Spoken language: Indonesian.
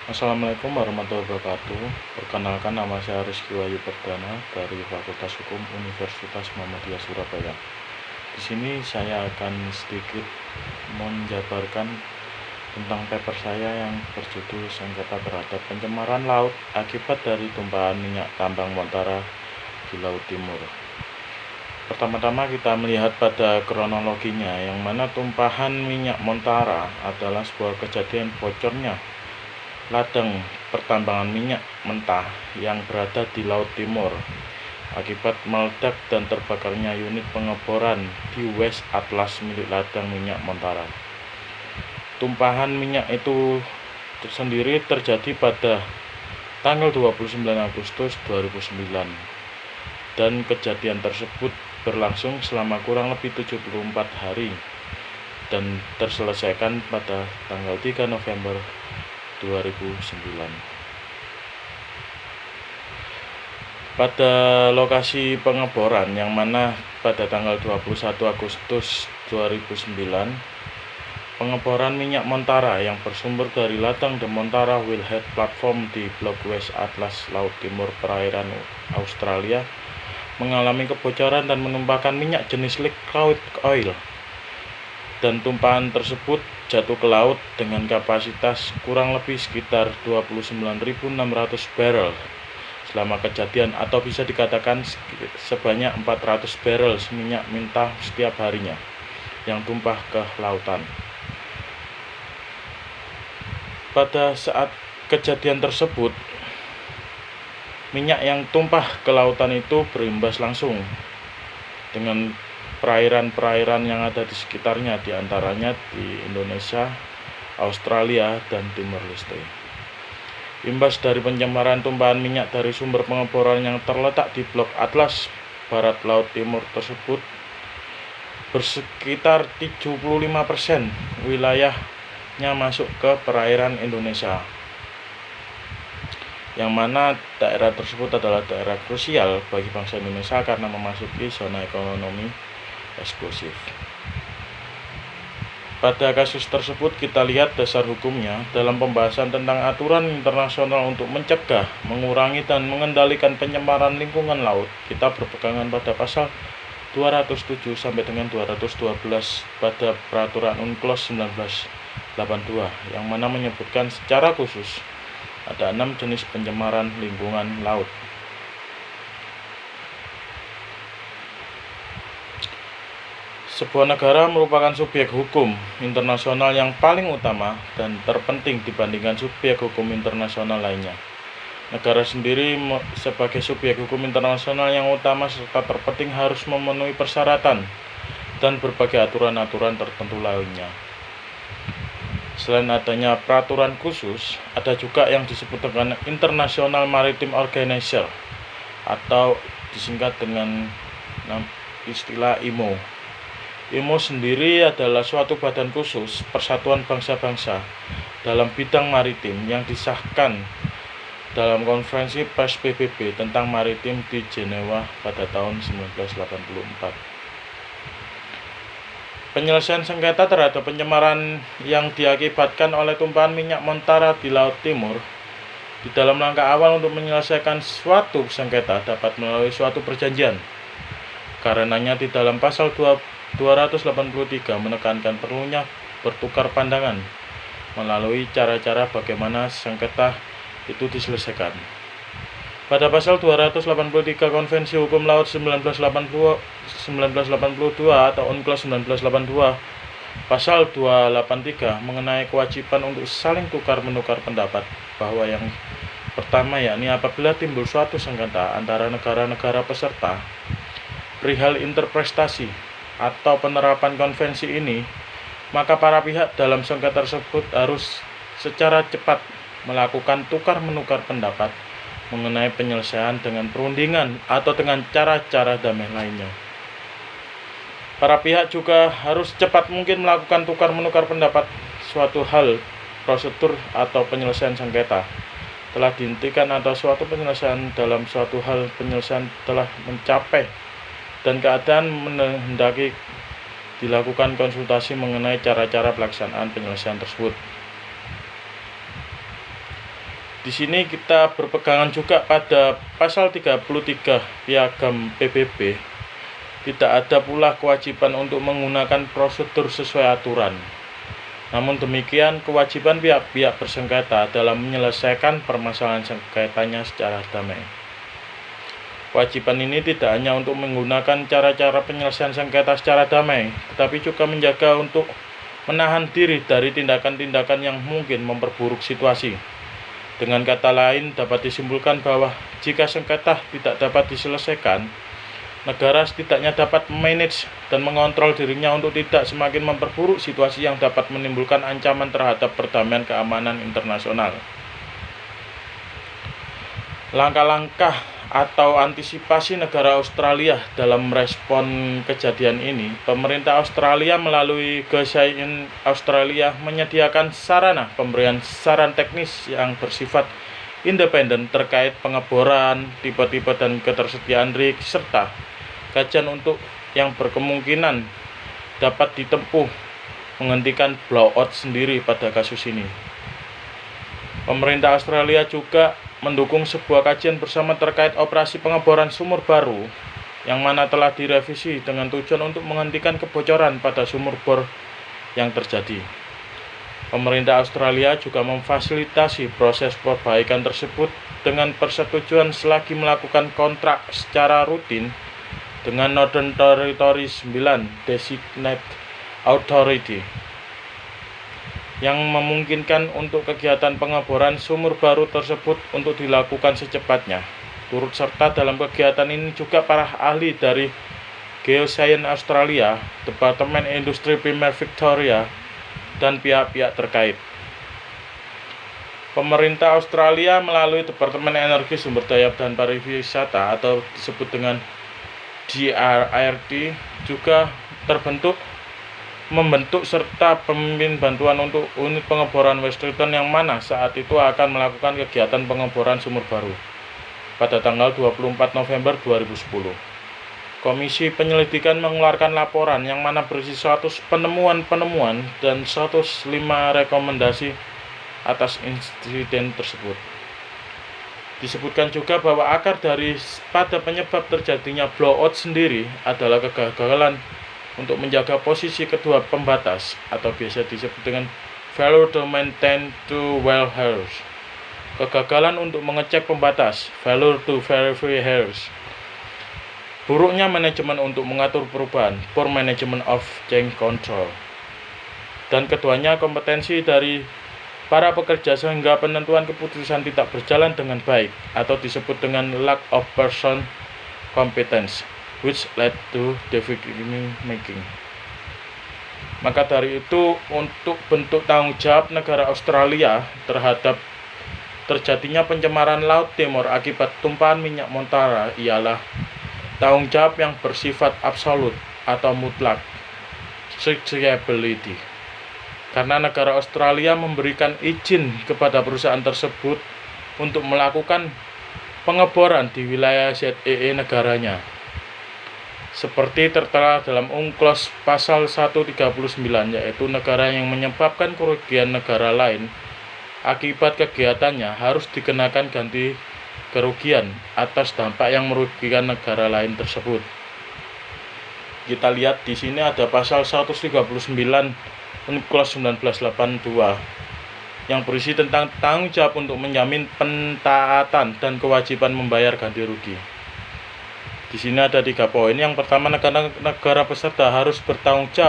Assalamualaikum warahmatullahi wabarakatuh. Perkenalkan, nama saya Rizky Wahyu Perdana dari Fakultas Hukum Universitas Muhammadiyah Surabaya. Di sini saya akan sedikit menjabarkan tentang paper saya yang berjudul Sengketa Terhadap Pencemaran Laut Akibat dari Tumpahan Minyak Tambang Montara di Laut Timur. Pertama-tama kita melihat pada kronologinya, yang mana tumpahan minyak Montara adalah sebuah kejadian bocornya ladang pertambangan minyak mentah yang berada di Laut Timur akibat meledak dan terbakarnya unit pengeboran di West Atlas milik ladang minyak Montara. Tumpahan minyak itu sendiri terjadi pada tanggal 29 Agustus 2009 dan kejadian tersebut berlangsung selama kurang lebih 74 hari dan terselesaikan pada tanggal 3 November 2009. Pada lokasi pengeboran yang mana pada tanggal 21 Agustus 2009, pengeboran minyak Montara yang bersumber dari ladang The Montara Wellhead Platform di Blok West Atlas Laut Timur perairan Australia mengalami kebocoran dan menumpahkan minyak jenis liquid crude oil, dan tumpahan tersebut jatuh ke laut dengan kapasitas kurang lebih sekitar 29.600 barrel selama kejadian, atau bisa dikatakan sebanyak 400 barrel minyak mentah setiap harinya yang tumpah ke lautan. Pada saat kejadian tersebut, minyak yang tumpah ke lautan itu berimbas langsung dengan perairan-perairan yang ada di sekitarnya, diantaranya di Indonesia, Australia, dan Timor Leste. Imbas dari pencemaran tumpahan minyak dari sumber pengeboran yang terletak di Blok Atlas Barat Laut Timur tersebut, bersekitar 75% wilayahnya masuk ke perairan Indonesia, yang mana daerah tersebut adalah daerah krusial bagi bangsa Indonesia karena memasuki zona ekonomi eksklusif. Pada kasus tersebut kita lihat dasar hukumnya dalam pembahasan tentang aturan internasional untuk mencegah, mengurangi, dan mengendalikan pencemaran lingkungan laut. Kita berpegangan pada pasal 207 sampai dengan 212 pada peraturan UNCLOS 1982 yang mana menyebutkan secara khusus ada 6 jenis pencemaran lingkungan laut. Sebuah negara merupakan subjek hukum internasional yang paling utama dan terpenting dibandingkan subjek hukum internasional lainnya. Negara sendiri sebagai subjek hukum internasional yang utama serta terpenting harus memenuhi persyaratan dan berbagai aturan-aturan tertentu lainnya. Selain adanya peraturan khusus, ada juga yang disebut dengan International Maritime Organization atau disingkat dengan istilah IMO. IMO sendiri adalah suatu badan khusus persatuan bangsa-bangsa dalam bidang maritim yang disahkan dalam konferensi pers PBB tentang maritim di Jenewa pada tahun 1984. Penyelesaian sengketa terhadap pencemaran yang diakibatkan oleh tumpahan minyak Montara di Laut Timur di dalam langkah awal untuk menyelesaikan suatu sengketa dapat melalui suatu perjanjian. Karenanya di dalam pasal 283 menekankan perlunya bertukar pandangan melalui cara-cara bagaimana sengketa itu diselesaikan. Pada pasal 283 Konvensi Hukum Laut 1982 atau UNCLOS 1982, pasal 283 mengenai kewajiban untuk saling tukar-menukar pendapat, bahwa yang pertama yakni apabila timbul suatu sengketa antara negara-negara peserta perihal interpretasi atau penerapan konvensi ini, maka para pihak dalam sengketa tersebut harus secara cepat melakukan tukar-menukar pendapat mengenai penyelesaian dengan perundingan atau dengan cara-cara damai lainnya. Para pihak juga harus cepat mungkin melakukan tukar-menukar pendapat suatu hal, prosedur atau penyelesaian sengketa telah dihentikan atau suatu penyelesaian dalam suatu hal penyelesaian telah mencapai dan keadaan menghendaki dilakukan konsultasi mengenai cara-cara pelaksanaan penyelesaian tersebut. Di sini kita berpegangan juga pada pasal 33 Piagam PBB. Tidak ada pula kewajiban untuk menggunakan prosedur sesuai aturan. Namun demikian, kewajiban pihak-pihak bersengketa dalam menyelesaikan permasalahan sengketanya secara damai. Kewajiban ini tidak hanya untuk menggunakan cara-cara penyelesaian sengketa secara damai, tetapi juga menjaga untuk menahan diri dari tindakan-tindakan yang mungkin memperburuk situasi. Dengan kata lain, dapat disimpulkan bahwa jika sengketa tidak dapat diselesaikan, negara setidaknya dapat memanage dan mengontrol dirinya untuk tidak semakin memperburuk situasi yang dapat menimbulkan ancaman terhadap perdamaian keamanan internasional. Langkah-langkah atau antisipasi negara Australia dalam merespon kejadian ini, pemerintah Australia melalui GSIN Australia menyediakan sarana pemberian saran teknis yang bersifat independen terkait pengeboran, tipe-tipe dan ketersediaan rig, serta kajian untuk yang berkemungkinan dapat ditempuh menghentikan blowout sendiri pada kasus ini. Pemerintah Australia juga mendukung sebuah kajian bersama terkait operasi pengeboran sumur baru yang mana telah direvisi dengan tujuan untuk menghentikan kebocoran pada sumur bor yang terjadi. Pemerintah Australia juga memfasilitasi proses perbaikan tersebut dengan persetujuan selagi melakukan kontrak secara rutin dengan Northern Territory 9 Designated Authority yang memungkinkan untuk kegiatan pengeboran sumur baru tersebut untuk dilakukan secepatnya. Turut serta dalam kegiatan ini juga para ahli dari Geoscience Australia, Departemen Industri Primer Victoria, dan pihak-pihak terkait. Pemerintah Australia melalui Departemen Energi Sumber Daya dan Pariwisata atau disebut dengan DRRD juga membentuk serta pemimpin bantuan untuk unit pengeboran West Triton yang mana saat itu akan melakukan kegiatan pengeboran sumur baru pada tanggal 24 November 2010. Komisi penyelidikan mengeluarkan laporan yang mana berisi 100 penemuan-penemuan dan 105 rekomendasi atas insiden tersebut. Disebutkan juga bahwa akar dari pada penyebab terjadinya blowout sendiri adalah kegagalan untuk menjaga posisi kedua pembatas atau biasa disebut dengan failure to maintain two wellheads. Kegagalan untuk mengecek pembatas, failure to verify hairs. Buruknya manajemen untuk mengatur perubahan, poor management of change control. Dan keduanya kompetensi dari para pekerja sehingga penentuan keputusan tidak berjalan dengan baik atau disebut dengan lack of person competence, which led to decision making. Maka dari itu, untuk bentuk tanggung jawab negara Australia terhadap terjadinya pencemaran Laut Timor akibat tumpahan minyak Montara ialah tanggung jawab yang bersifat absolut atau mutlak, traceability. Karena negara Australia memberikan izin kepada perusahaan tersebut untuk melakukan pengeboran di wilayah ZEE negaranya. Seperti tertera dalam UNCLOS pasal 139, yaitu negara yang menyebabkan kerugian negara lain akibat kegiatannya harus dikenakan ganti kerugian atas dampak yang merugikan negara lain tersebut. Kita lihat di sini ada pasal 139 UNCLOS 1982 yang berisi tentang tanggung jawab untuk menjamin pentaatan dan kewajiban membayar ganti rugi. Di sini ada 3 poin. Yang pertama, negara peserta harus bertanggung jawab